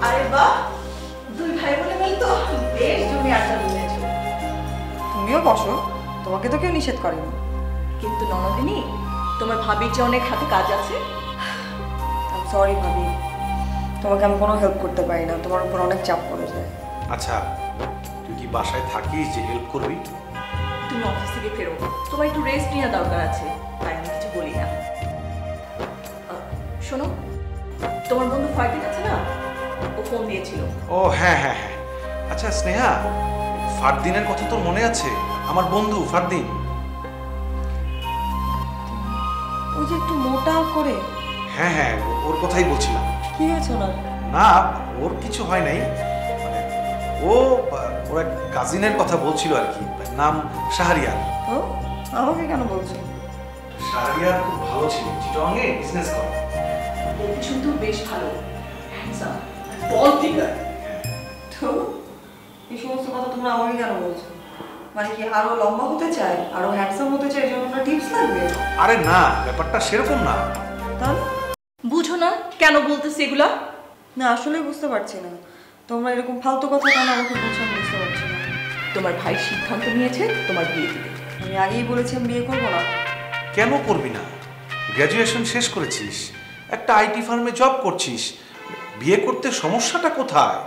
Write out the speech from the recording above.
আরে বাহ, দুই ভাই বোনে মিলে তো বেশ জমি আড্ডা দিয়েছো। তুমিও বসো, তোমাকে তো কেউ নিষেধ করেনি। কিন্তু ননদিনী, তোমার ভাবির যে অনেক হাতে কাজ আছে। আই সরি ভাবি, তোমাকে আমি কোনো হেল্প করতে পারি না, তোমার উপর অনেক চাপ পড়ে যায়। আচ্ছা, তুই কি বাসায় থাকিস যে হেল্প করবি? তুমি অফিস থেকে ফেরো, তোমার একটু রেস্ট নেওয়া দরকার আছে, তাই আমি কিছু বলি না। শোনো, তোমার বন্ধু ফারদিন আছে না, ও ফোন দিয়েছিল। ও হ্যাঁ হ্যাঁ হ্যাঁ, আচ্ছা স্নেহা, ফারদিনের কথা তোর মনে আছে? আমার বন্ধু ফারদিন। ওই যে একটু মোটা করে। হ্যাঁ হ্যাঁ, ওর কথাই বলছিলাম। কি হয়েছে ওনার? না, ওর কিছু হয় নাই, মানে ওর এক কাজিনের কথা বলছিল আর কি, নাম শাহরিয়ার। তো আমাকে কেন বলছো? শাহরিয়ার খুব ভালো ছিল, চিটংয়ে বিজনেস করে। দেখতে শুনতে বেশ ভালো, হ্যান্ডসাম, বল ফিগার। তো এই সমস্ত কথা তোমরা আমাকে কেন বলছো? মানে কি আরো লম্বা হতে চায়, আরো হ্যান্ডসাম হতে চায়, এই জন্য আপনার টিপস লাগবে? আরে না, ব্যাপারটা সেরকম না। তাহলে? বুঝো না কেন বলতেছি এগুলা? না আসলে বুঝতে পারছি না, তোমরা এরকম ফালতু কথা কেন আমাকে বলছো আমি বুঝতে পারছি না। তোমার ভাই সিদ্ধান্ত নিয়েছে তোমার বিয়ে দিতে। আমি আগেই বলেছি আমি বিয়ে করবো না। কেন করবি না? গ্র্যাজুয়েশন শেষ করেছিস, একটা আইটি ফার্মে জব করছিস, বিয়ে করতে সমস্যাটা কোথায়?